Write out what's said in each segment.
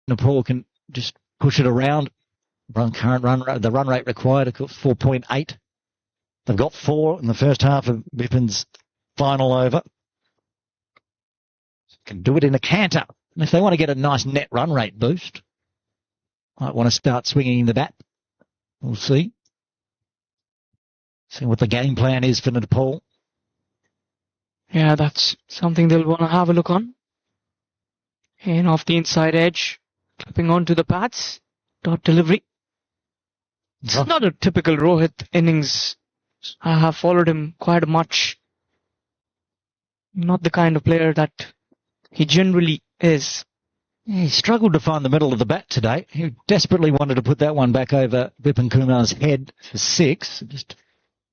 Nepal can just push it around. The run rate required, of course, 4.8. They've got 4 in the first half of Bipin's final over. Can do it in a canter. And if they want to get a nice net run rate boost, might want to start swinging the bat. We'll see. See what the game plan is for Nepal. Yeah, that's something they'll want to have a look on. And off the inside edge, clipping onto the pads. Dot delivery. It's not a typical Rohit innings. I have followed him quite much. Not the kind of player that he generally is. Yeah, he struggled to find the middle of the bat today. He desperately wanted to put that one back over Bipin Kumar's head for 6. Just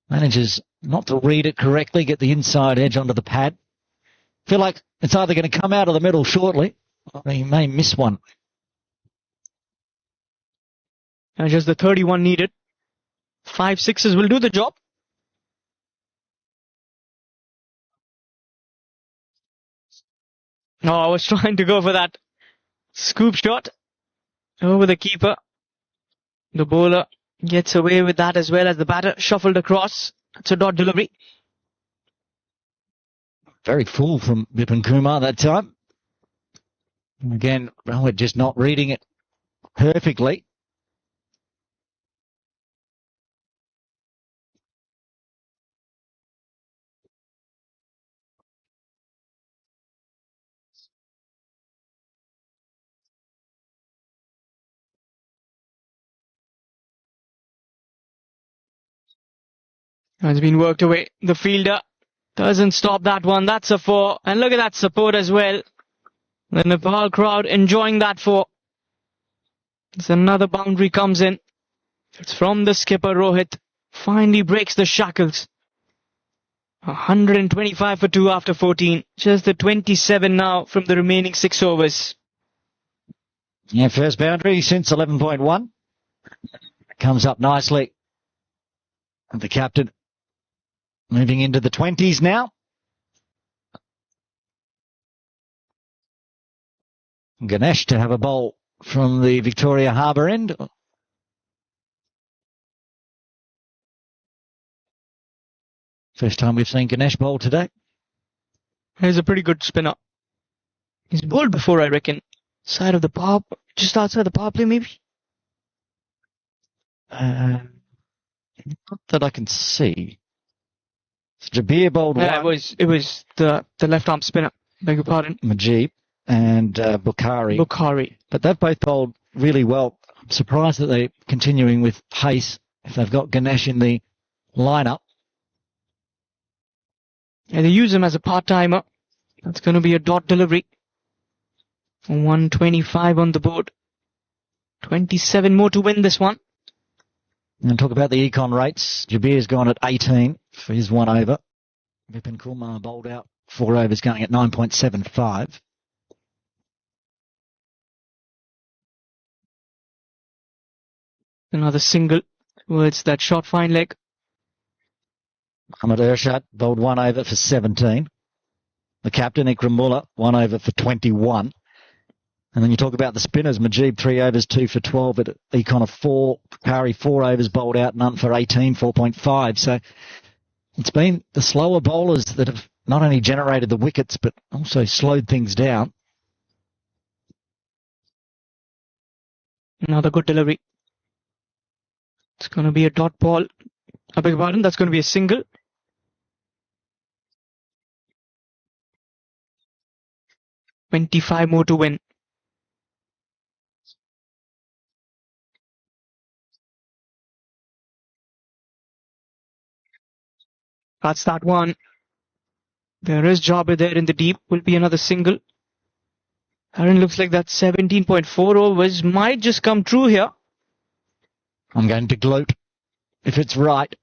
manages not to read it correctly, get the inside edge onto the pad. Feel like it's either going to come out of the middle shortly, or he may miss one. And just the 31 needed. 5 sixes will do the job. No, I was trying to go for that scoop shot over the keeper. The bowler gets away with that as well as the batter shuffled across. It's a dot delivery. Very full from Bipin Kumar that time. And again, Rohit just not reading it perfectly. Has been worked away. The fielder doesn't stop that one. That's a 4. And look at that support as well. The Nepal crowd enjoying that 4. As another boundary comes in. It's from the skipper Rohit. Finally breaks the shackles. 125 for 2 after 14. Just the 27 now from the remaining 6 overs. Yeah, first boundary since 11.1. Comes up nicely. And the captain moving into the 20s now. Ganesh to have a bowl from the Victoria Harbour end. First time we've seen Ganesh bowl today. He's a pretty good spinner. He's bowled before, I reckon. Side of the power, just outside the power play, maybe? Not that I can see. Jabir bowled one. It was the left arm spinner. Beg your pardon. Majib and Bukhari. But they've both bowled really well. I'm surprised that they're continuing with pace if they've got Ganesh in the lineup. And they use him as a part-timer. That's going to be a dot delivery. 125 on the board. 27 more to win this one. And talk about the econ rates. Jabir's gone at 18 for his 1 over. Bipin Kumar bowled out 4 overs going at 9.75. Another single towards that short fine leg. Mohammad Ershad bowled 1 over for 17. The captain, Ikram Mullah, 1 over for 21. And then you talk about the spinners. Majib, 3 overs, 2 for 12 at econ of 4. Bukhari, 4 overs bowled out, none for 18, 4.5. So it's been the slower bowlers that have not only generated the wickets, but also slowed things down. Another good delivery. It's going to be a dot ball. I beg your pardon, that's going to be a single. $25 more to win. That's that one. There is Jabir there in the deep. Will be another single. Aaron, looks like that 17.4 overs might just come true here. I'm going to gloat if it's right.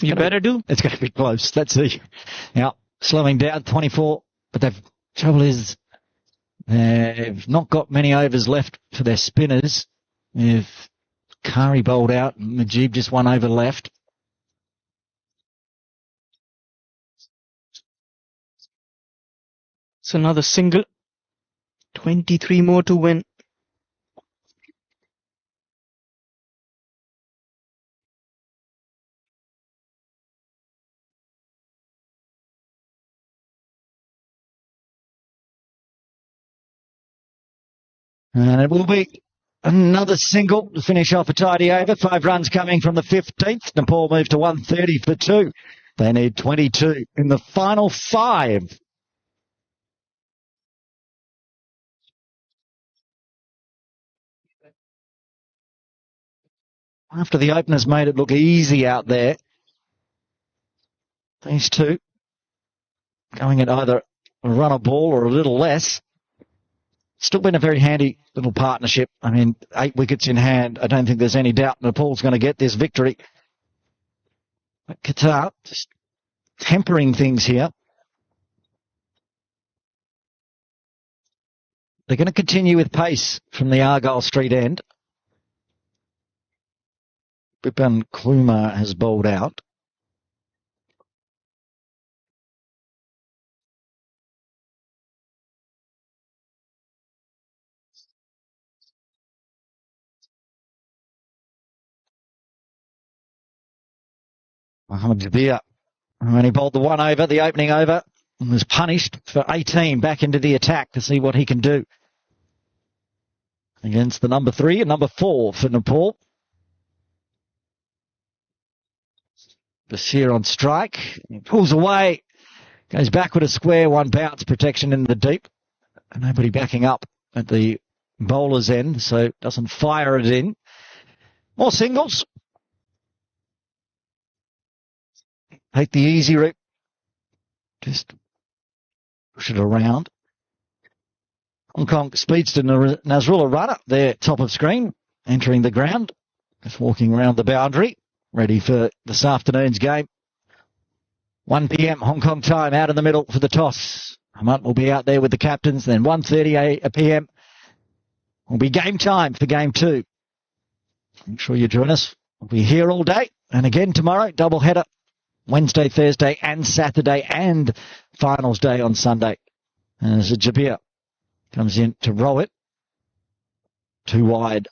You better do. It's going to be close. Let's see. Yeah, slowing down 24. But trouble is they've not got many overs left for their spinners. If Kari bowled out, Majib just 1 over left. It's another single. 23 more to win. And it will be another single to finish off a tidy over. 5 runs coming from the 15th. Nepal moved to 130 for 2. They need 22 in the final 5. After the openers made it look easy out there, these two going at either a run a ball or a little less. Still been a very handy little partnership. I mean, 8 wickets in hand. I don't think there's any doubt Nepal's going to get this victory. But Qatar just tempering things here. They're going to continue with pace from the Argyle Street end. Bipan Kluma has bowled out. Mohammad Jabir, when he bowled the 1 over, the opening over, and was punished for 18 back into the attack to see what he can do against the number 3 and number 4 for Nepal. Bashir on strike. He pulls away. Goes backward a square. 1 bounce. Protection in the deep. Nobody backing up at the bowler's end, so doesn't fire it in. More singles. Take the easy route. Just push it around. Hong Kong speedster Nazrullah Rana there, top of screen, entering the ground. Just walking around the boundary, ready for this afternoon's game. 1 p.m. Hong Kong time, out in the middle for the toss. Hamant will be out there with the captains. Then 1:30 p.m. will be game time for game 2. Make sure you join us. We'll be here all day. And again tomorrow, double header. Wednesday, Thursday and Saturday, and finals day on Sunday. And as Jabir comes in to row it. 2 wide.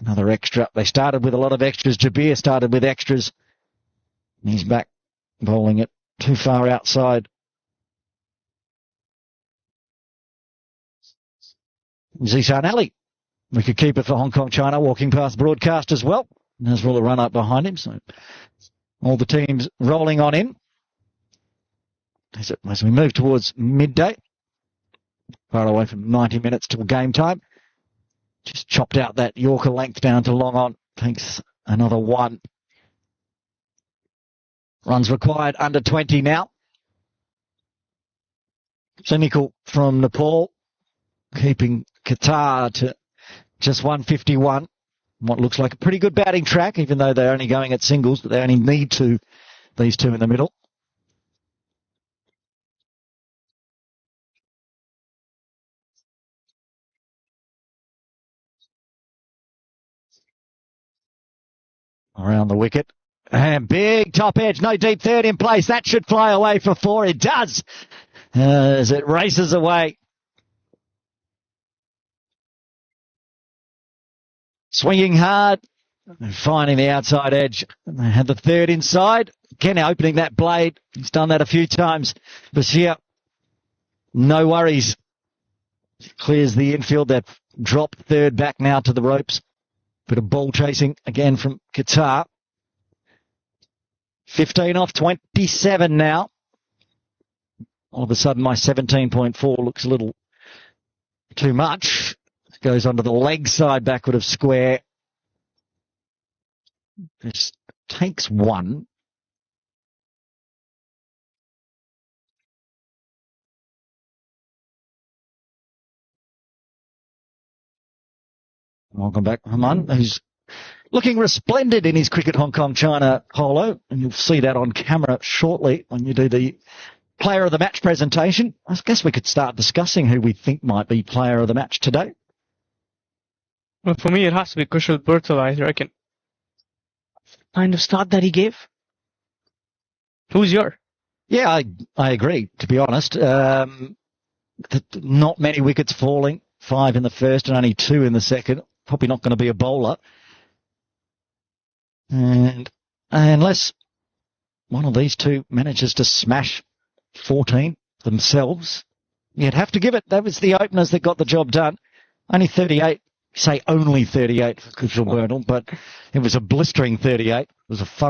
Another extra. They started with a lot of extras. Jabir started with extras. And he's back bowling it too far outside. Zishan Ali, wicketkeeper for Hong Kong China, walking past broadcast as well. There's all the run up behind him. So all the teams rolling on in. As we move towards midday, far away from 90 minutes till game time. Just chopped out that Yorker length down to long on. Takes another 1. Runs required under 20 now. Cynical from Nepal, keeping Qatar to just 151. What looks like a pretty good batting track, even though they're only going at singles, but they only need these 2 in the middle. Around the wicket. And big top edge, no deep third in place. That should fly away for 4. It does, as it races away. Swinging hard and finding the outside edge. They had the 3rd inside. Again, opening that blade. He's done that a few times. Bashir, no worries. Clears the infield. That drop 3rd back now to the ropes. Bit of ball chasing again from Qatar. 15 off 27 now. All of a sudden, my 17.4 looks a little too much. Goes onto the leg side backward of square. Just takes 1. Welcome back, Haman, who's looking resplendent in his Cricket Hong Kong China polo. And you'll see that on camera shortly when you do the player of the match presentation. I guess we could start discussing who we think might be player of the match today. Well, for me, it has to be Kushal Burtal, I reckon. Kind of start that he gave. Who's your? Yeah, I agree, to be honest. Not many wickets falling. 5 in the first and only 2 in the second. Probably not going to be a bowler. And unless one of these 2 manages to smash 14 themselves, you'd have to give it. That was the openers that got the job done. Only 38. Say only 38 for Kushal Burnell, but it was a blistering 38. It was a fun